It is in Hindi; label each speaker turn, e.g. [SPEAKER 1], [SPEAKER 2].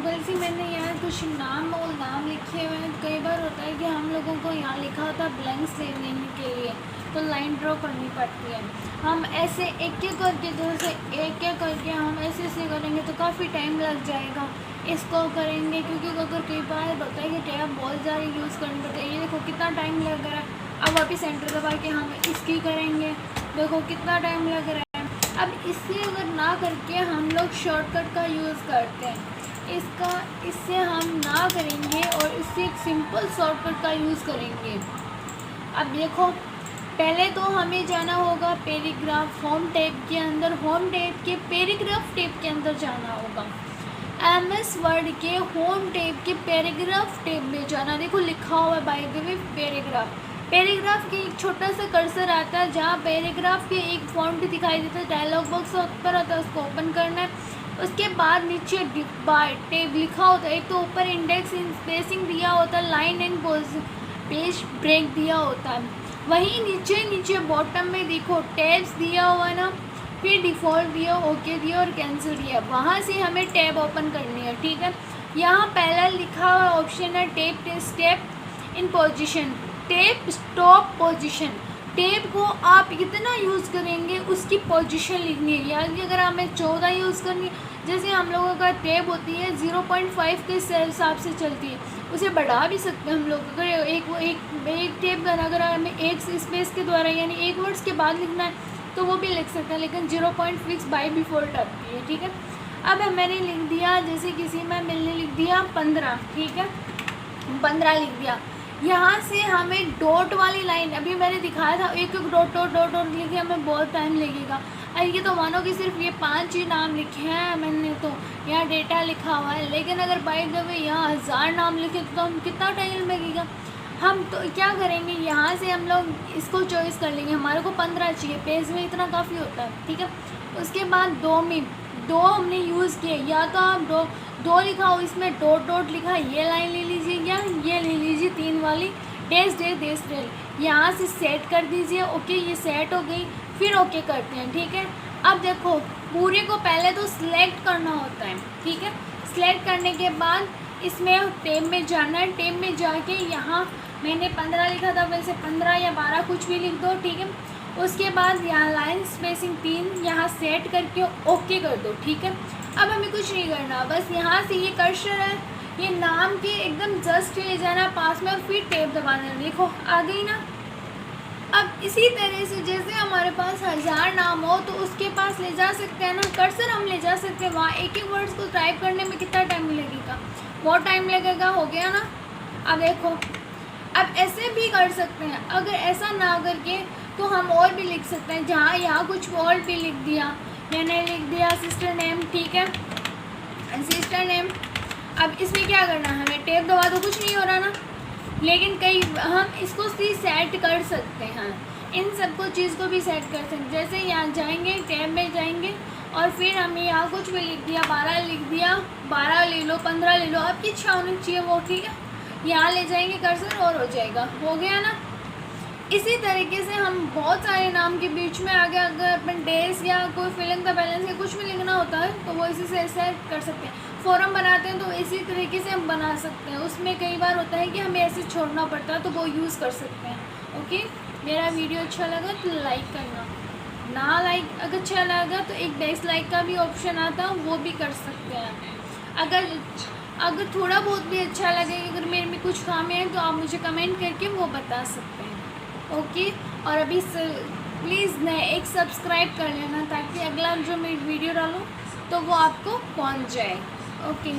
[SPEAKER 1] सिंपल सी मैंने यहाँ कुछ नाम और नाम लिखे हुए हैं। कई बार होता है कि हम लोगों को यहाँ लिखा होता है ब्लैंक सेव लेने के लिए, तो लाइन ड्रॉ करनी पड़ती है। हम ऐसे एक एक करके, जैसे एक एक करके हम ऐसे ऐसे करेंगे तो काफ़ी टाइम लग जाएगा इसको करेंगे, क्योंकि अगर कई बार होता है कि टैब बहुत ज़्यादा यूज़ करनी पड़ती है। ये देखो कितना टाइम लग रहा है। अब वापस सेंटर दबा के हम इसकी करेंगे, देखो कितना टाइम लग रहा है। अब इससे अगर ना करके हम लोग शॉर्टकट का यूज़ करते हैं, इससे हम ना करेंगे और इससे एक सिंपल शॉर्टकट का यूज़ करेंगे। अब देखो पहले तो हमें जाना होगा पैराग्राफ होम टैब के अंदर, होम टैब के पैराग्राफ टैब के अंदर जाना होगा। MS वर्ड के होम टैब के पैराग्राफ टैब में जाना। देखो लिखा हुआ है बाय द वे पैराग्राफ के एक छोटा सा कर्सर आता है जहाँ पैराग्राफ के एक फॉन्ट दिखाई देता है, डायलॉग बॉक्स ऊपर आता है, उसको ओपन करना है। उसके बाद नीचे बाय टैब लिखा होता है। एक तो ऊपर इंडेक्स स्पेसिंग दिया होता है, लाइन एंड पेज ब्रेक दिया होता है। वहीं नीचे बॉटम में देखो टैब्स दिया हुआ है ना, फिर डिफ़ॉल्ट दिया, ओके दिया और कैंसिल दिया। वहाँ से हमें टैब ओपन करनी है, ठीक है। यहाँ पहला लिखा हुआ ऑप्शन है tab step in position, tab stop position. Tab को आप कितना यूज़ करेंगे उसकी पोजीशन लिखनी है। यानी अगर हमें 14 यूज़ करनी है, जैसे हम लोगों का टैब होती है 0.5 के हिसाब से चलती है, उसे बढ़ा भी सकते हैं हम लोग। अगर एक टैब अगर हमें एक स्पेस के द्वारा यानी एक वर्ड्स के बाद लिखना है तो वो भी लिख सकते हैं, लेकिन 0.5 बाई डिफ़ॉल्ट आती है, ठीक है। अब मैंने लिख दिया, जैसे किसी में मैंने लिख दिया 15, ठीक है, 15 लिख दिया। यहाँ से हमें डॉट वाली लाइन, अभी मैंने दिखाया था एक एक डॉट डॉट डॉट डॉट लिखे, हमें बहुत टाइम लगेगा। ये तो मानो कि सिर्फ ये 5 ही नाम लिखे हैं मैंने, तो यहाँ डेटा लिखा हुआ है। लेकिन अगर बाय द वे यहाँ 1000 नाम लिखे तो हम कितना टाइम लगेगा। हम तो क्या करेंगे, यहाँ से हम लोग इसको चॉइस कर लेंगे। हमारे को 15 चाहिए, पेज में इतना काफ़ी होता है, ठीक है। उसके बाद दो हमने यूज़ किए, या तो आप दो लिखा हो, इसमें डॉट डॉट लिखा, ये लाइन ले लीजिए या ये ले लीजिए 3 वाली, डेस यहाँ से सेट कर दीजिए। ओके, ये सेट हो गई, फिर ओके करते हैं, ठीक है। अब देखो पूरे को पहले तो सिलेक्ट करना होता है, ठीक है। सिलेक्ट करने के बाद इसमें टैब में जाना है। टैब में जाके यहाँ मैंने 15 लिखा था, वैसे 15 या 12 कुछ भी लिख दो, ठीक है। उसके बाद यहाँ लाइन स्पेसिंग 3 यहाँ सेट करके ओके कर दो, ठीक है। अब हमें कुछ नहीं करना, बस यहाँ से ये कर्सर है, ये नाम के एकदम जस्ट ले जाना पास में और फिर टैब दबाना। देखो आ गई ना। अब इसी तरह से जैसे हमारे पास 1000 नाम हो तो उसके पास ले जा सकते हैं ना, कर्सर हम ले जा सकते हैं। वहाँ एक एक वर्ड्स को टाइप करने में कितना टाइम लगेगा, बहुत टाइम लगेगा, हो गया ना। अब देखो अब ऐसे भी कर सकते हैं। अगर ऐसा ना करके तो हम और भी लिख सकते हैं, जहाँ यहाँ कुछ और भी लिख दिया, मैंने लिख दिया सिस्टर नेम, ठीक है, सिस्टर नेम। अब इसमें क्या करना है, हमें टैब दबा तो कुछ नहीं हो रहा ना, लेकिन कई हम इसको भी सेट कर सकते हैं, इन सबको चीज़ को भी सेट कर सकते हैं। जैसे यहाँ जाएंगे, टैब में जाएंगे और फिर हमें यहाँ कुछ भी लिख दिया, 12 लिख दिया, 12 ले लो, 15 ले लो, आपकी इच्छा होनी चाहिए वो, ठीक है। यहाँ ले जाएंगे कर्सर और हो जाएगा, हो गया ना। इसी तरीके से हम बहुत सारे नाम के बीच में आगे अगर अपन डेज या कोई फिलिंग द बैलेंस या कुछ भी लिखना होता है तो वो इसी से सेट कर सकते हैं। फॉर्म बनाते हैं तो इसी तरीके से हम बना सकते हैं। उसमें कई बार होता है कि हमें ऐसे छोड़ना पड़ता है तो वो यूज़ कर सकते हैं। ओके, मेरा वीडियो अच्छा लगा तो लाइक करना, ना लाइक अगर अच्छा लगा तो एक डिसलाइक का भी ऑप्शन आता है, वो भी कर सकते हैं। अगर थोड़ा बहुत भी अच्छा लगे, अगर मेरे में कुछ खामी है तो आप मुझे कमेंट करके वो बता सकते हैं। ओके, और अभी प्लीज़ नए एक सब्सक्राइब कर लेना ताकि अगला जो मैं वीडियो डालूँ तो वो आपको पहुंच जाए। ओके।